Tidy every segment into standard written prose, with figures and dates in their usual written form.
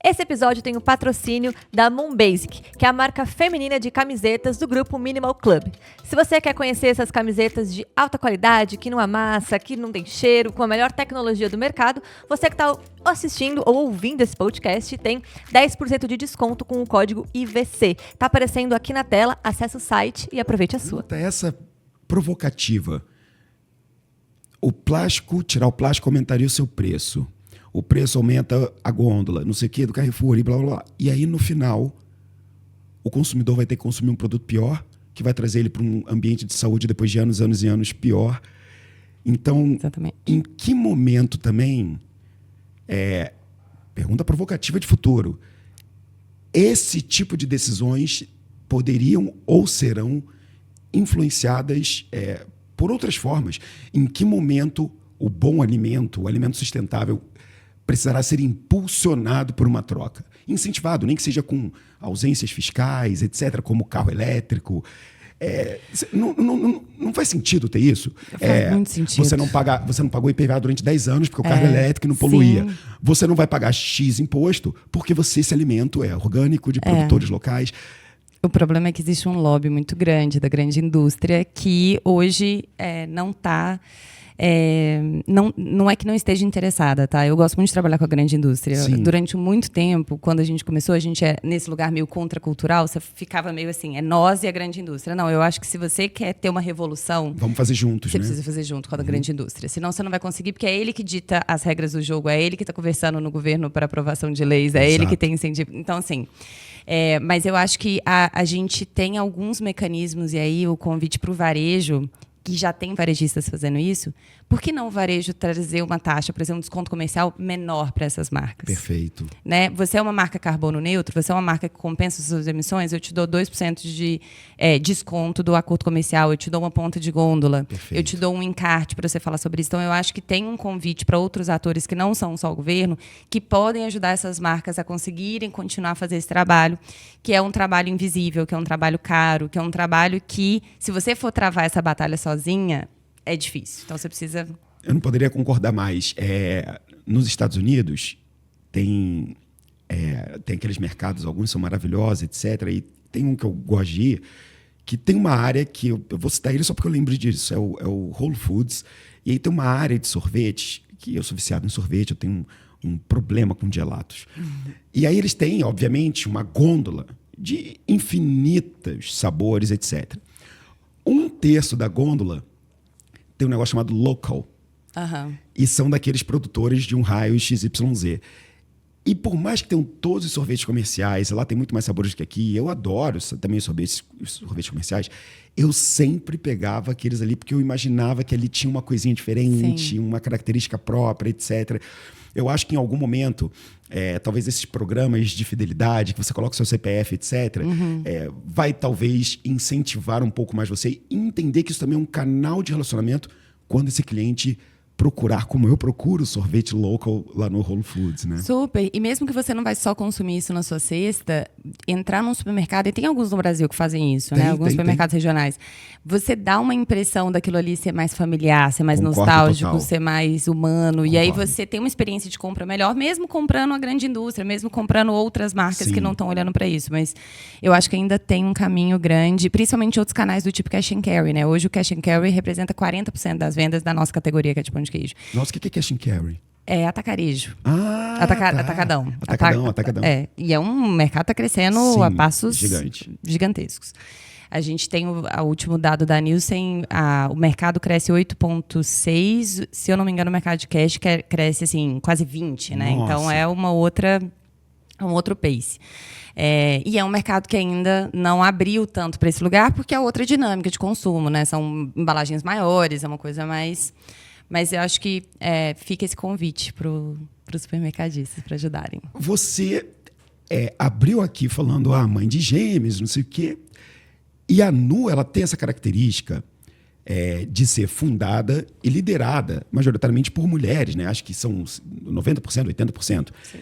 Esse episódio tem o patrocínio da Moon Basic, que é a marca feminina de camisetas do grupo Minimal Club. Se você quer conhecer essas camisetas de alta qualidade, que não amassa, que não tem cheiro, com a melhor tecnologia do mercado, você que está assistindo ou ouvindo esse podcast tem 10% de desconto com o código IVC. Tá aparecendo aqui na tela, acesse o site e aproveite a sua. Essa provocativa. Tirar o plástico aumentaria o seu preço. O preço aumenta a gôndola, não sei o que, do Carrefour e blá, blá, blá. E aí, no final, o consumidor vai ter que consumir um produto pior, que vai trazer ele para um ambiente de saúde depois de anos e anos pior. Então, exatamente. Em que momento também, pergunta provocativa de futuro, esse tipo de decisões poderiam ou serão influenciadas por outras formas? Em que momento o bom alimento, o alimento sustentável, precisará ser impulsionado por uma troca? Incentivado, nem que seja com ausências fiscais, etc., como carro elétrico. Não faz sentido ter isso. Faz muito sentido. Você não pagou IPVA durante 10 anos porque o carro elétrico não poluía. Sim. Você não vai pagar X imposto porque esse alimento é orgânico, de produtores locais. O problema é que existe um lobby muito grande da grande indústria que hoje não está... não é que não esteja interessada, tá? Eu gosto muito de trabalhar com a grande indústria. Sim. Durante muito tempo, quando a gente começou, a gente nesse lugar meio contracultural, você ficava meio assim, nós e a grande indústria. Não, eu acho que se você quer ter uma revolução... Vamos fazer juntos, Você né? precisa fazer junto com a grande indústria. Senão você não vai conseguir, porque é ele que dita as regras do jogo, é ele que está conversando no governo para aprovação de leis, é ele que tem incentivo. Então, assim... mas eu acho que a gente tem alguns mecanismos, e aí o convite para o varejo, que já tem varejistas fazendo isso, por que não o varejo trazer uma taxa, por exemplo, um desconto comercial menor para essas marcas? Perfeito. Né? Você é uma marca carbono neutro, você é uma marca que compensa as suas emissões, eu te dou 2% de desconto do acordo comercial, eu te dou uma ponta de gôndola, Perfeito. eu te dou um encarte para você falar sobre isso. Então, eu acho que tem um convite para outros atores que não são só o governo, que podem ajudar essas marcas a conseguirem continuar a fazer esse trabalho, que é um trabalho invisível, que é um trabalho caro, que é um trabalho que, se você for travar essa batalha sozinha, é difícil. Então, você precisa... Eu não poderia concordar mais. Nos Estados Unidos, tem aqueles mercados, alguns são maravilhosos, etc. E tem um que eu gosto de ir, que tem uma área que... Eu vou citar ele só porque eu lembro disso. É o Whole Foods. E aí tem uma área de sorvetes, que eu sou viciado em sorvete, eu tenho um problema com gelatos. E aí eles têm, obviamente, uma gôndola de infinitos sabores, etc. 1/3 da gôndola tem um negócio chamado local. E são daqueles produtores de um raio XYZ. E por mais que tenham todos os sorvetes comerciais, lá tem muito mais sabores que aqui, eu adoro também os sorvetes comerciais, eu sempre pegava aqueles ali porque eu imaginava que ali tinha uma coisinha diferente, Sim. uma característica própria, etc. Eu acho que em algum momento, talvez esses programas de fidelidade, que você coloca o seu CPF, etc., vai talvez incentivar um pouco mais você e entender que isso também é um canal de relacionamento quando esse cliente procurar, como eu procuro, sorvete local lá no Whole Foods, né? Super. E mesmo que você não vai só consumir isso na sua cesta, entrar num supermercado, e tem alguns no Brasil que fazem isso, né? Alguns supermercados regionais. Você dá uma impressão daquilo ali ser mais familiar, ser mais nostálgico, total. Ser mais humano. Concordo. E aí você tem uma experiência de compra melhor, mesmo comprando a grande indústria, mesmo comprando outras marcas que não estão olhando para isso. Mas eu acho que ainda tem um caminho grande, principalmente outros canais do tipo Cash and Carry, né? Hoje o Cash and Carry representa 40% das vendas da nossa categoria, que é de pão de queijo. Nossa, o que é Cash and Carry? É atacarejo. Atacadão. Atacadão. E é um mercado que está crescendo a passos gigantescos. A gente tem o último dado da Nielsen, o mercado cresce 8,6%. Se eu não me engano, o mercado de cash cresce assim, quase 20%, né? Nossa. Então é um outro pace. E é um mercado que ainda não abriu tanto para esse lugar, porque é outra dinâmica de consumo, né? São embalagens maiores, é uma coisa mais... Mas eu acho que fica esse convite para os supermercadistas para ajudarem. Você abriu aqui falando mãe de gêmeos, não sei o quê. E a Nu, ela tem essa característica de ser fundada e liderada majoritariamente por mulheres, né? Acho que são 90%, 80%. Sim.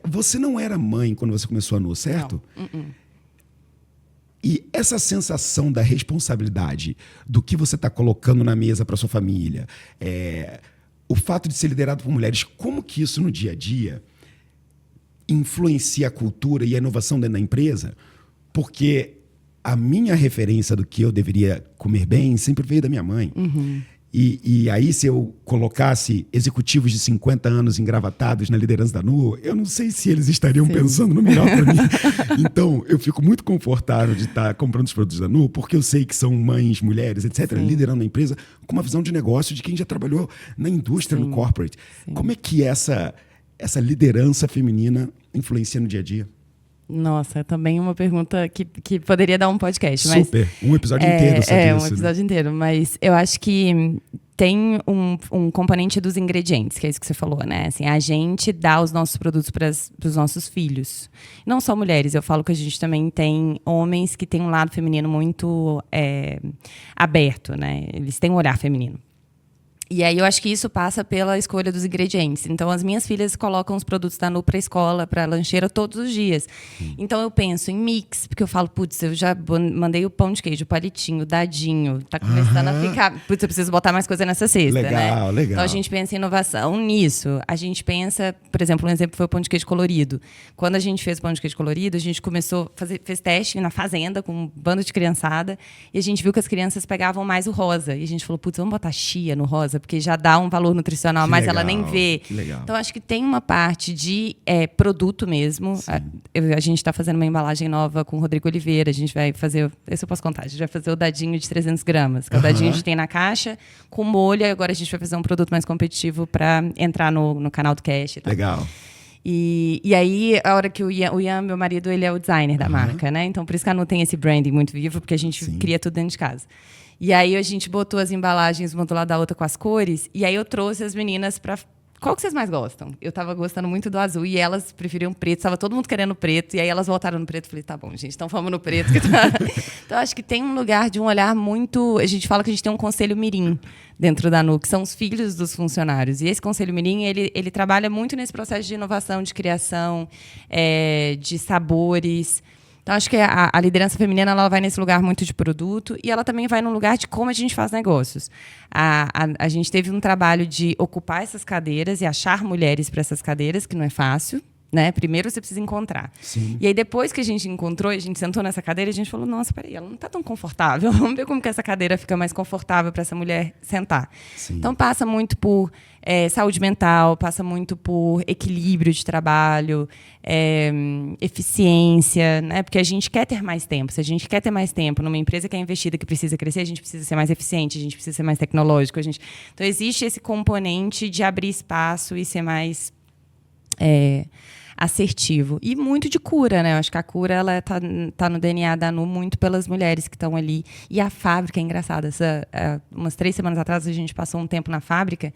Você não era mãe quando você começou a Nu, certo? Não. E essa sensação da responsabilidade do que você está colocando na mesa para sua família, o fato de ser liderado por mulheres, como que isso no dia a dia influencia a cultura e a inovação dentro da empresa? Porque a minha referência do que eu deveria comer bem sempre veio da minha mãe. Uhum. E aí, se eu colocasse executivos de 50 anos engravatados na liderança da Nu, eu não sei se eles estariam pensando no melhor para mim. Então, eu fico muito confortável de estar comprando os produtos da Nu, porque eu sei que são mães, mulheres, etc., liderando a empresa com uma visão de negócio de quem já trabalhou na indústria, no corporate. Como é que essa liderança feminina influencia no dia a dia? Nossa, também uma pergunta que poderia dar um podcast. Super, um episódio inteiro sobre isso. Um episódio inteiro, mas eu acho que tem um componente dos ingredientes, que é isso que você falou, né? Assim, a gente dá os nossos produtos para os nossos filhos. Não só mulheres, eu falo que a gente também tem homens que têm um lado feminino muito aberto, né? Eles têm um olhar feminino. E aí eu acho que isso passa pela escolha dos ingredientes. Então, as minhas filhas colocam os produtos da Nu para a escola, para a lancheira, todos os dias. Então, eu penso em mix, porque eu falo, putz, eu já mandei o pão de queijo, o palitinho, o dadinho. Tá começando a ficar... Putz, eu preciso botar mais coisa nessa cesta, legal, né? Legal. Então, a gente pensa em inovação nisso. A gente pensa... Por exemplo, um exemplo foi o pão de queijo colorido. Quando a gente fez o pão de queijo colorido, a gente começou fez teste na fazenda com um bando de criançada, e a gente viu que as crianças pegavam mais o rosa. E a gente falou, putz, vamos botar chia no rosa, porque já dá um valor nutricional, mas ela nem vê. Então, acho que tem uma parte de produto mesmo. A gente está fazendo uma embalagem nova com o Rodrigo Oliveira. A gente vai fazer... Esse eu posso contar. A gente vai fazer o dadinho de 300 gramas. Que é o dadinho que a gente tem na caixa, com molho. E agora a gente vai fazer um produto mais competitivo para entrar no canal do Cash. E tal. Legal. E aí, a hora que o Ian, meu marido, ele é o designer da marca, né? Então, por isso que a Nu tem esse branding muito vivo, porque a gente cria tudo dentro de casa. E aí, a gente botou as embalagens uma do lado da outra com as cores, e aí eu trouxe as meninas para... Qual que vocês mais gostam? Eu tava gostando muito do azul, e elas preferiam preto, estava todo mundo querendo preto, e aí elas voltaram no preto. Falei, tá bom, gente, então vamos no preto. Então, acho que tem um lugar de um olhar muito... A gente fala que a gente tem um conselho mirim dentro da Nu, que são os filhos dos funcionários. E esse conselho mirim, ele trabalha muito nesse processo de inovação, de criação, de sabores. Então, acho que a liderança feminina ela vai nesse lugar muito de produto, e ela também vai no lugar de como a gente faz negócios. A gente teve um trabalho de ocupar essas cadeiras e achar mulheres para essas cadeiras, que não é fácil. Né? Primeiro você precisa encontrar. Sim. E aí, depois que a gente encontrou, a gente sentou nessa cadeira e a gente falou, nossa, peraí, ela não está tão confortável. Vamos ver como que essa cadeira fica mais confortável para essa mulher sentar. Sim. Então, passa muito por saúde mental, passa muito por equilíbrio de trabalho, eficiência, né? Porque a gente quer ter mais tempo. Se a gente quer ter mais tempo numa empresa que é investida, que precisa crescer, a gente precisa ser mais eficiente, a gente precisa ser mais tecnológico. Então, existe esse componente de abrir espaço e ser mais... assertivo. E muito de cura, né? Eu acho que a cura ela tá no DNA da Nu muito pelas mulheres que estão ali. E a fábrica é engraçada. Umas 3 semanas atrás, a gente passou um tempo na fábrica,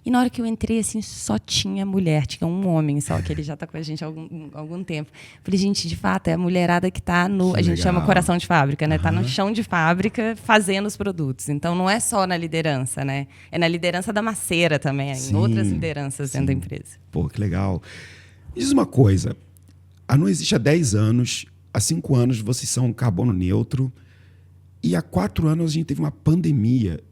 e na hora que eu entrei, assim, só tinha mulher. Tinha um homem só, que ele já está com a gente há algum tempo. Falei, gente, de fato, é a mulherada que está no... A gente chama coração de fábrica, né? Está no chão de fábrica fazendo os produtos. Então, não é só na liderança, né? É na liderança da maceira também, em outras lideranças dentro da empresa. Pô, que legal. Diz uma coisa, a Nu existe há 10 anos, há 5 anos vocês são carbono neutro, e há 4 anos a gente teve uma pandemia.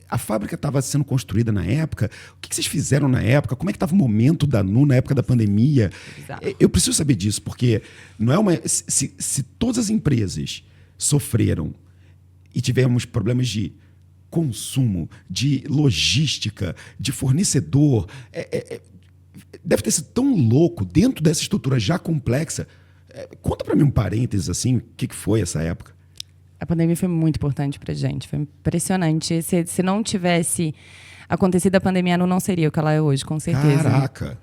A fábrica estava sendo construída na época. O que vocês fizeram na época? Como é que estava o momento da Nu na época da pandemia? Exato. Eu preciso saber disso, porque não é uma... Se todas as empresas sofreram e tivemos problemas de consumo, de logística, de fornecedor... deve ter sido tão louco dentro dessa estrutura já complexa. Conta para mim um parênteses, assim, o que foi essa época? A pandemia foi muito importante para a gente, foi impressionante. Se não tivesse acontecido a pandemia, a Nu não seria o que ela é hoje, com certeza. Caraca!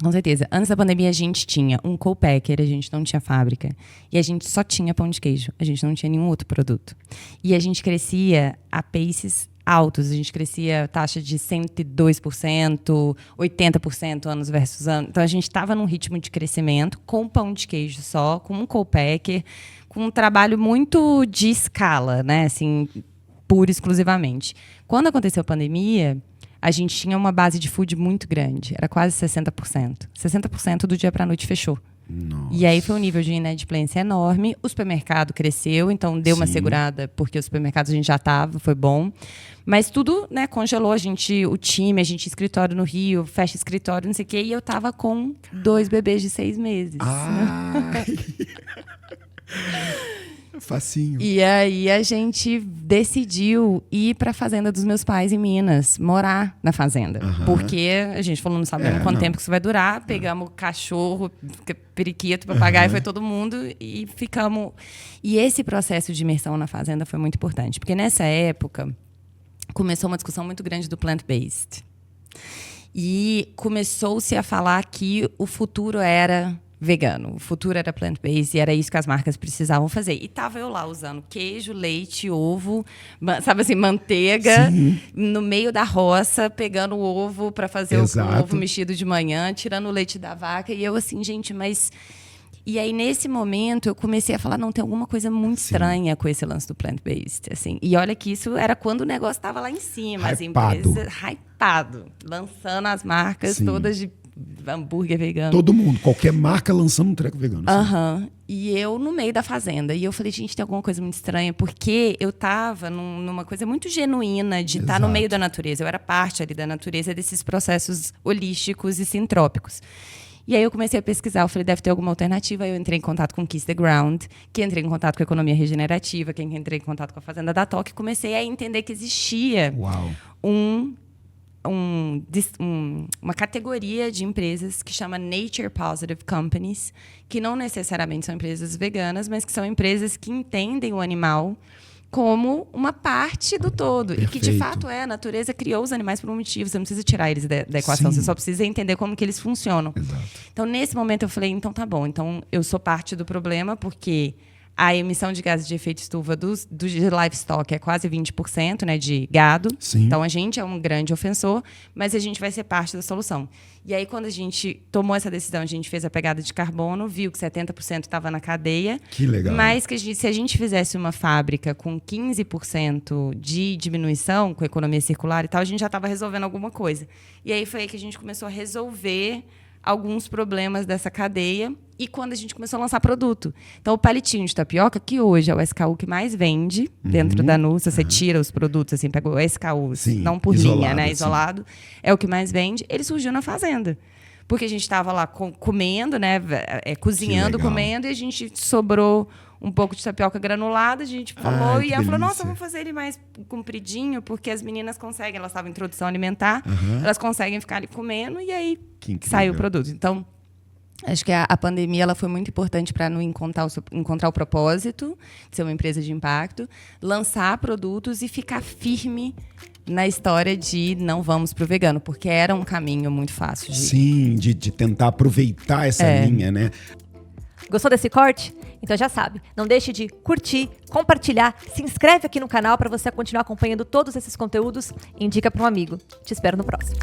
Com certeza. Antes da pandemia, a gente tinha um co-packer, a gente não tinha fábrica. E a gente só tinha pão de queijo, a gente não tinha nenhum outro produto. E a gente crescia a paces altos, a gente crescia taxa de 102%, 80% anos versus anos. Então, a gente estava num ritmo de crescimento com pão de queijo só, com um co-packer, com um trabalho muito de escala, né? Assim, pura e exclusivamente. Quando aconteceu a pandemia, a gente tinha uma base de food muito grande, era quase 60%. 60% do dia para a noite fechou. Nossa. E aí foi um nível de inadimplência enorme. O supermercado cresceu, então deu uma segurada, porque os supermercados a gente já estava, foi bom. Mas tudo, né, congelou. O time, a gente escritório no Rio, fecha escritório, não sei o quê. E eu tava com 2 bebês de 6 meses. Facinho. E aí a gente decidiu ir para a fazenda dos meus pais em Minas, morar na fazenda. Porque a gente falou, não sabe quanto tempo que isso vai durar. Pegamos cachorro, periquito, papagaio, foi todo mundo e ficamos. E esse processo de imersão na fazenda foi muito importante, porque nessa época começou uma discussão muito grande do plant-based. E começou-se a falar que o futuro era vegano, o futuro era plant-based e era isso que as marcas precisavam fazer. E tava eu lá usando queijo, leite, ovo, sabe assim, manteiga, no meio da roça, pegando o ovo para fazer o ovo mexido de manhã, tirando o leite da vaca. E eu assim, gente, mas... E aí, nesse momento, eu comecei a falar, não, tem alguma coisa muito estranha com esse lance do plant-based, assim. E olha que isso era quando o negócio estava lá em cima. As empresas, hypado, lançando as marcas todas de hambúrguer vegano. Todo mundo, qualquer marca lançando um treco vegano. E eu no meio da fazenda. E eu falei, gente, tem alguma coisa muito estranha. Porque eu estava numa coisa muito genuína de estar no meio da natureza. Eu era parte ali da natureza, desses processos holísticos e sintrópicos. E aí eu comecei a pesquisar, eu falei, deve ter alguma alternativa. Aí eu entrei em contato com Kiss the Ground, que entrei em contato com a economia regenerativa, que entrei em contato com a Fazenda da Toque, e comecei a entender que existia uma categoria de empresas que chama Nature Positive Companies, que não necessariamente são empresas veganas, mas que são empresas que entendem o animal como uma parte do todo. Perfeito. E que, de fato, a natureza criou os animais por um motivo. Você não precisa tirar eles da equação, você só precisa entender como que eles funcionam. Exato. Então, nesse momento, eu falei, então tá bom. Então, eu sou parte do problema, porque a emissão de gases de efeito estufa do livestock é quase 20%, né, de gado. Então, a gente é um grande ofensor, mas a gente vai ser parte da solução. E aí, quando a gente tomou essa decisão, a gente fez a pegada de carbono, viu que 70% estava na cadeia. Que legal. Mas que se a gente fizesse uma fábrica com 15% de diminuição, com economia circular e tal, a gente já estava resolvendo alguma coisa. E aí foi aí que a gente começou a resolver alguns problemas dessa cadeia e quando a gente começou a lançar produto. Então, o palitinho de tapioca, que hoje é o SKU que mais vende dentro da Nu, se você tira os produtos, assim, pega o SKU, não por linha, né? Isolado, é o que mais vende. Ele surgiu na fazenda. Porque a gente estava lá comendo, né? Cozinhando, comendo, e a gente sobrou um pouco de tapioca granulada, a gente falou, e ela falou, nossa, vamos fazer ele mais compridinho, porque as meninas conseguem, elas estavam em introdução alimentar, elas conseguem ficar ali comendo, e aí saiu o produto. Então, acho que a pandemia ela foi muito importante para encontrar o propósito de ser uma empresa de impacto, lançar produtos e ficar firme na história de não vamos pro vegano, porque era um caminho muito fácil. De tentar aproveitar essa linha, né? Gostou desse corte? Então já sabe, não deixe de curtir, compartilhar, se inscreve aqui no canal para você continuar acompanhando todos esses conteúdos e indica para um amigo. Te espero no próximo.